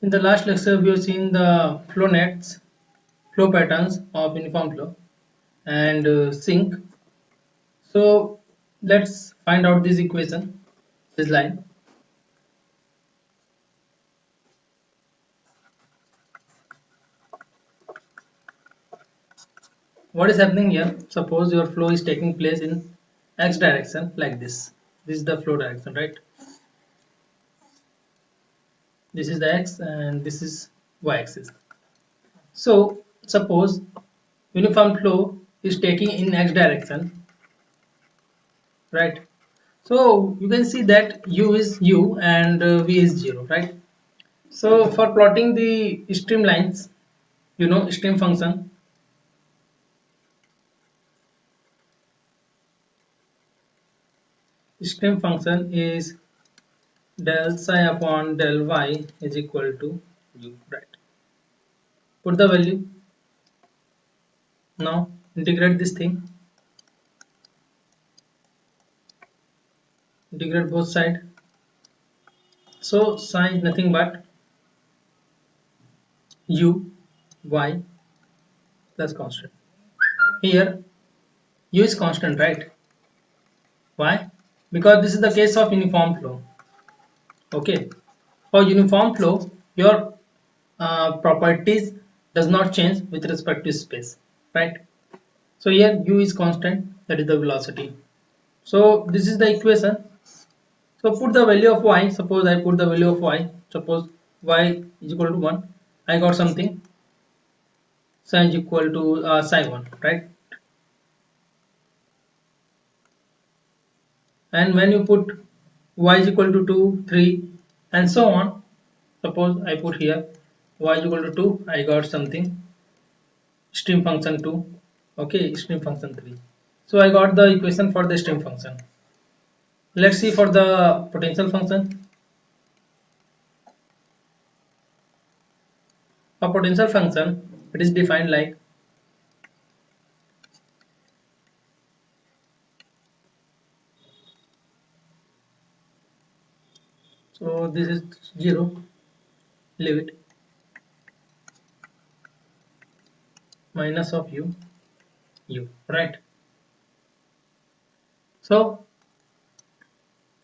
In the last lecture, we have seen the flow nets, flow patterns of uniform flow and sink. So let's find out this equation, this line. What is happening here? Suppose your flow is taking place in x direction like this. This is the flow direction, right? This is the x and this is y axis. So suppose uniform flow is taking in x direction, right? So you can see that u is u and v is 0, right? So for plotting the streamlines, stream function. Stream function is del psi upon del y is equal to u, right? Put the value. Now integrate this thing. Integrate both sides. So psi is nothing but u y plus constant. Here u is constant, right? Why? Because this is the case of uniform flow. Okay. For uniform flow, your properties does not change with respect to space, right? So here u is constant, that is the velocity. So this is the equation. So put the value of y. Suppose I put the value of y. Suppose y is equal to 1. I got something. Psi is equal to psi 1, right? And when you put y is equal to 2, 3 and so on, suppose I put here y is equal to 2, I got something stream function 2, okay, stream function 3. So I got the equation for the stream function. Let's see for the potential function. A potential function, it is defined like so this is 0, leave it, minus of u, right? So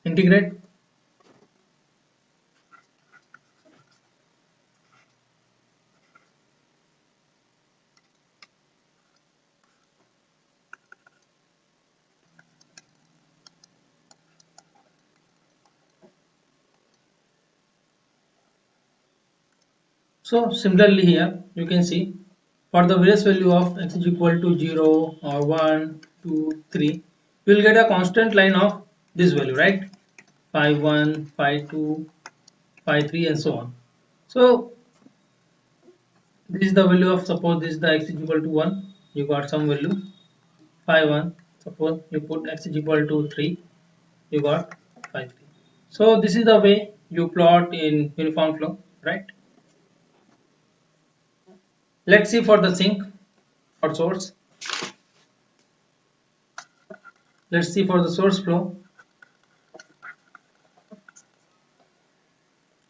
integrate. So similarly here you can see for the various value of x is equal to 0 or 1, 2, 3, you will get a constant line of this value, right? 5, 1, 5, 2, 5, 3 and so on. So this is the value of, suppose this is the x is equal to 1, you got some value 5, 1. Suppose you put x is equal to 3, you got 5, 3. So this is the way you plot in uniform flow, right? Let's see for the sink or source. Let's see for the source flow.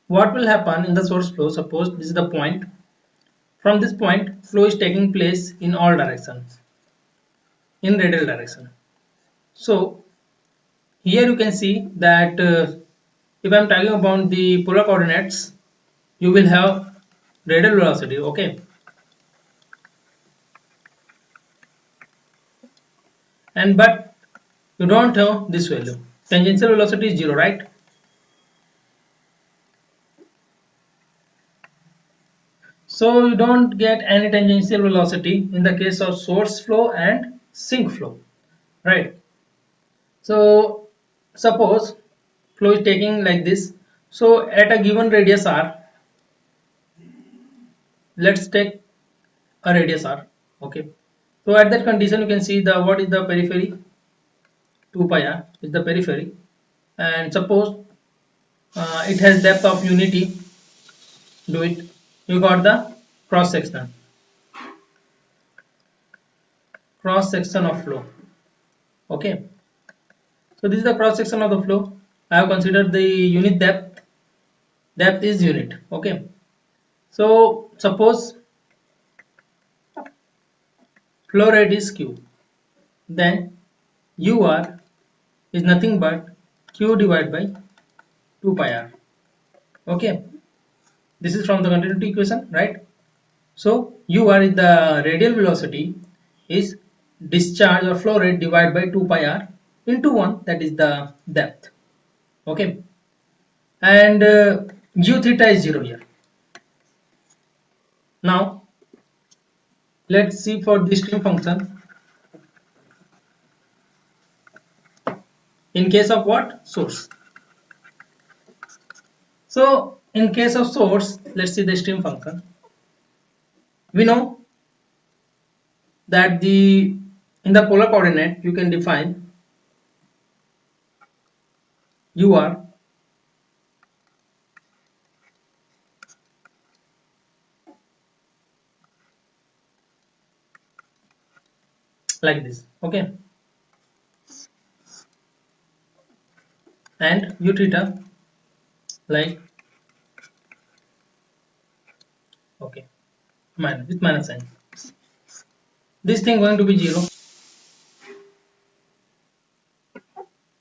What will happen in the source flow? Suppose this is the point. From this point, flow is taking place in all directions, in radial direction. So here you can see that if I am talking about the polar coordinates, you will have radial velocity, okay, and but you don't have this value. Tangential velocity is 0, right? So you don't get any tangential velocity in the case of source flow and sink flow, right? So suppose flow is taking like this. So at a given radius r, let's take a radius r, okay. So at that condition you can see the what is the periphery, 2 pi r is the periphery, and suppose it has depth of unity, do it, you got the cross section of flow, okay. So this is the cross section of the flow. I have considered the unit depth is unit, okay. So suppose flow rate is q, then ur is nothing but q divided by 2 pi r. Okay, this is from the continuity equation, right? So ur is the radial velocity is discharge or flow rate divided by 2 pi r into 1, that is the depth. Okay, and u theta is 0 here. Now let's see for the stream function in case of what? Source. So in case of source, let's see the stream function. We know that in the polar coordinate you can define ur like this. Okay, and u theta like, okay, minus with minus sign. This thing going to be 0.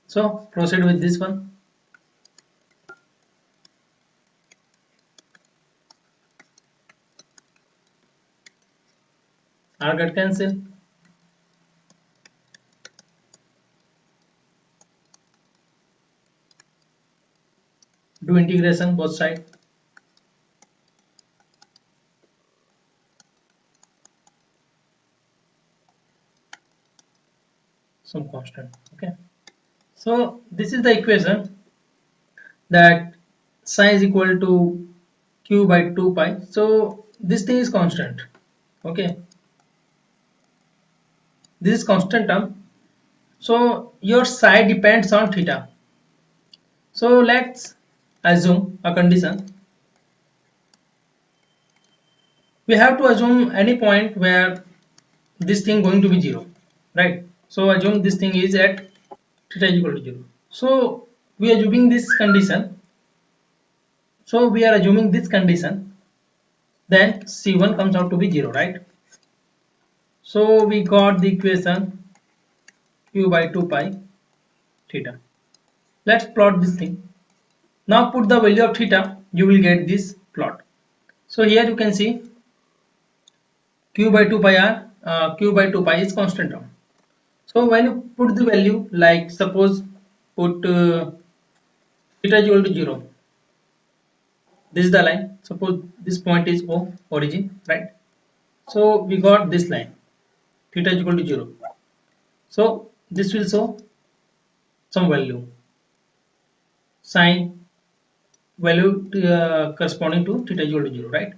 So proceed with this one. R get cancel. Do integration both side. Some constant. Okay. So this is the equation that psi is equal to q by 2 pi. So this thing is constant. Okay. This is constant term. So your psi depends on theta. So let's assume a condition. We have to assume any point where this thing going to be 0, right? So assume this thing is at theta is equal to 0. So we are assuming this condition. So we are assuming this condition. Then C1 comes out to be 0, right? So we got the equation q by 2 pi theta. Let's plot this thing. Now put the value of theta, you will get this plot. So here you can see q by 2 pi r, q by 2 pi is constant term. So when you put the value, like suppose put theta is equal to 0. This is the line. Suppose this point is O, origin, right? So we got this line, theta is equal to 0. So this will show some value, sine value corresponding to theta is equal to 0, right?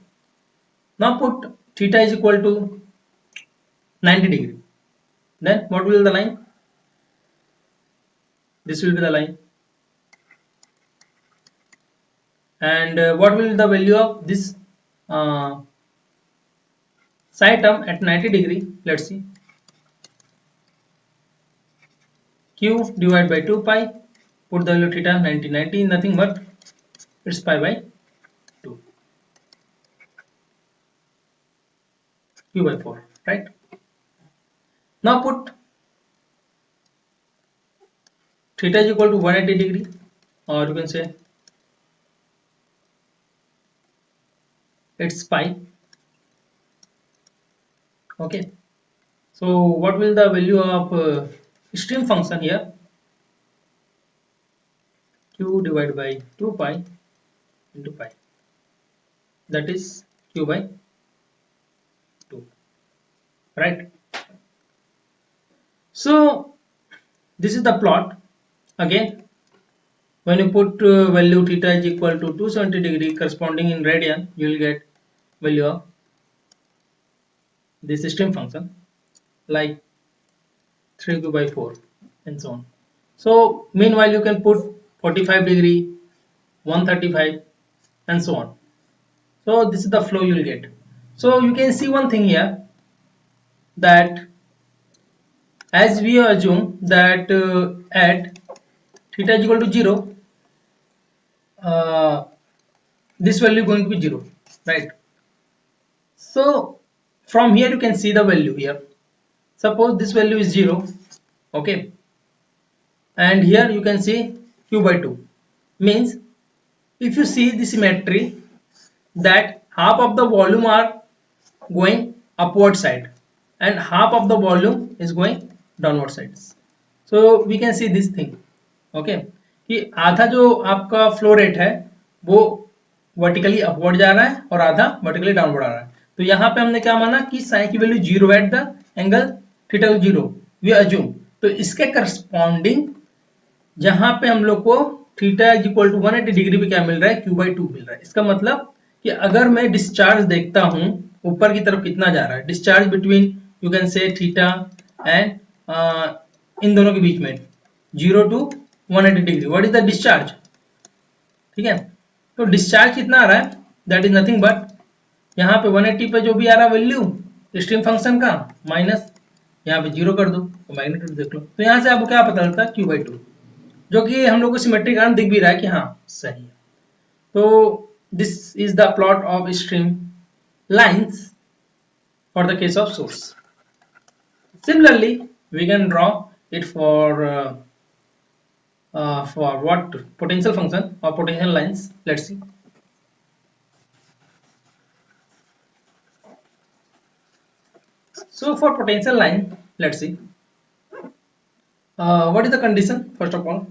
Now put theta is equal to 90 degree. Then what will the line? This will be the line. And what will be the value of this psi term at 90 degree? Let's see. Q divided by 2 pi. Put the value theta 90 nothing but it's pi by 2. Q by 4, right? Now put theta is equal to 180 degree, or you can say it's pi. Okay. So what will the value of stream function here? Q divided by 2 pi into pi. That is q by 2, right? So this is the plot. Again, when you put value theta is equal to 270 degree corresponding in radian, you will get value of this stream function like 3q by 4 and so on. So meanwhile you can put 45 degree, 135 and so on. So this is the flow you will get. So you can see one thing here, that as we assume that at theta is equal to 0, this value going to be 0, right? So from here you can see the value here. Suppose this value is 0, okay, and here you can see q by 2. Means if you see the symmetry, that half of the volume are going upward side and half of the volume is going downward sides. So we can see this thing, okay, कि आधा जो आपका flow rate है वो vertically upward जा रहा है और आधा वर्टिकली डाउनवर्ड आ रहा है. तो यहाँ पे हमने क्या माना कि साइन की value zero at the angle theta zero, we assume. तो इसके करस्पॉन्डिंग जहां पे हम लोग को theta is equal to 180 degree पे क्या मिल रहा है, क्यू बाई टू मिल रहा है. इसका मतलब कि अगर मैं डिस्चार्ज देखता हूं ऊपर की तरफ कितना जा रहा है, discharge between you can say theta and इन दोनों के बीच में 0 to 180 degree, what is the discharge. ठीक है, तो डिस्चार्ज कितना आ रहा है, दैट इज नथिंग बट यहाँ पे 180 पे जो भी आ रहा वैल्यू स्ट्रीम फंक्शन का माइनस यहाँ पे 0 कर दो तो मैग्नीट्यूड देख लो. तो यहाँ से आपको क्या पता चलता है, क्यू बाई टू, जो कि हम लोग को सिमेट्री कारण दिख भी रहा है कि हाँ सही है. तो this is the plot of stream lines for the case of source. Similarly, we can draw it for what potential function or potential lines. Let's see. So for potential line, let's see. What is the condition? First of all,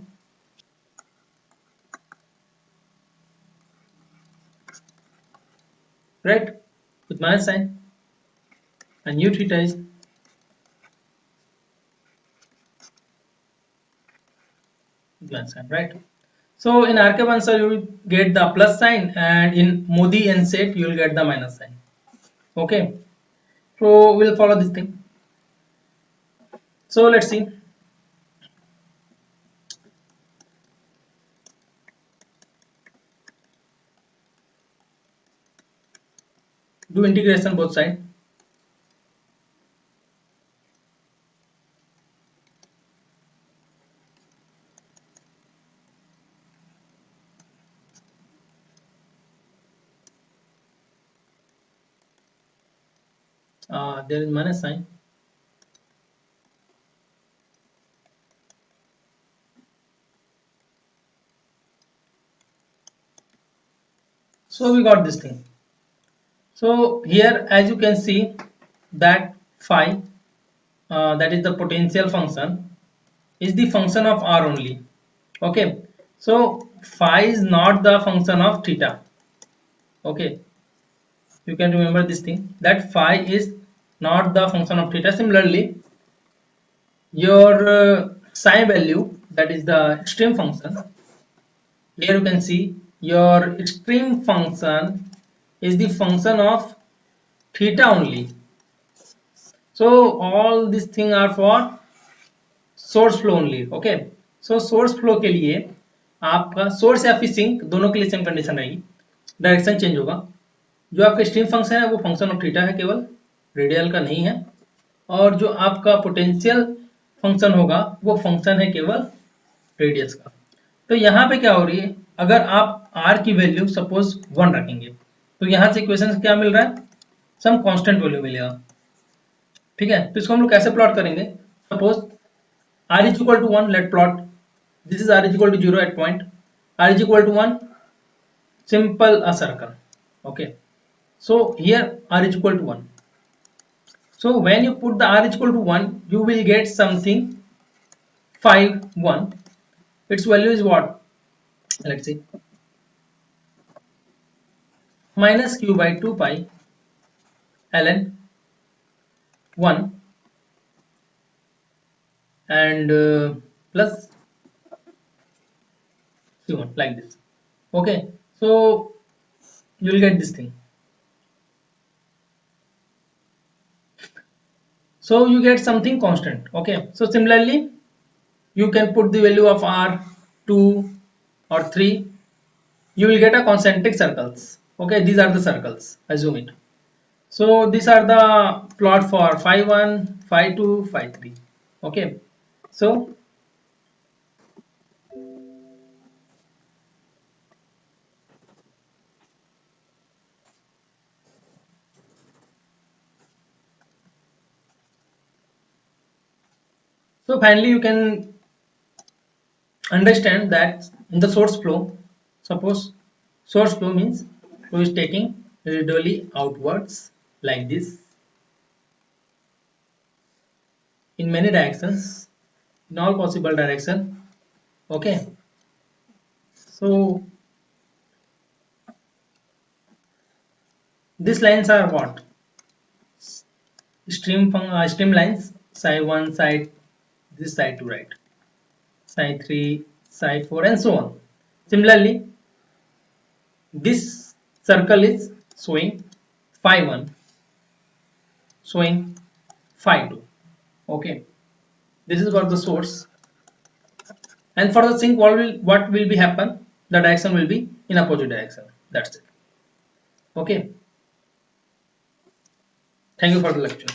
right? With minus sign, and u theta is minus sign, right? So in RK answer you will get the plus sign, and in Modi and set you will get the minus sign. Okay, so we'll follow this thing. So let's see. Do integration both sides. There is minus sign. So we got this thing. So here as you can see that phi, that is the potential function, is the function of r only. Okay, so phi is not the function of theta. Okay, you can remember this thing, that phi is not the function of theta. Similarly, your psi value, that is the extreme function, here you can see your extreme function is the function of theta only. So all these things are for source flow only. Okay, so source flow के लिए आपका source या फिर sink दोनों के लिए same condition रहेगी, direction change होगा. जो आपका स्ट्रीम फंक्शन है वो फंक्शन ऑफ थीटा है, केवल रेडियल का नहीं है. और जो आपका पोटेंशियल फंक्शन होगा वो फंक्शन है केवल रेडियस का. तो यहाँ पे क्या हो रही है, अगर आप r की वैल्यू सपोज 1 रखेंगे तो यहाँ से इक्वेशन से क्या मिल रहा है, सम कांस्टेंट वैल्यू मिलेगा. ठीक है, तो इसको हम लोग कैसे प्लॉट करेंगे. Suppose r is equal to 1, let plot. This is r is equal to 0 at point, r is equal to 1, simple a circle. Okay, so here r is equal to 1. So when you put the r is equal to 1, you will get something 5 1. Its value is what, let's see, minus q by 2 pi ln 1 and plus c1, like this. Okay, so you will get this thing. So you get something constant. Okay, so similarly you can put the value of r 2 or 3, you will get a concentric circles. Okay, these are the circles, assume it. So these are the plot for phi 1, phi 2, phi 3. Okay, so So finally you can understand that in the source flow, suppose source flow means flow is taking radially outwards like this in many directions, in all possible direction. Okay, so these lines are what? Stream lines, side 1, side this side to right, side 3, side 4 and so on. Similarly, this circle is showing phi 1, showing phi 2. Okay, this is what the source, and for the sink what will be happen, the direction will be in opposite direction. That's it. Okay, thank you for the lecture.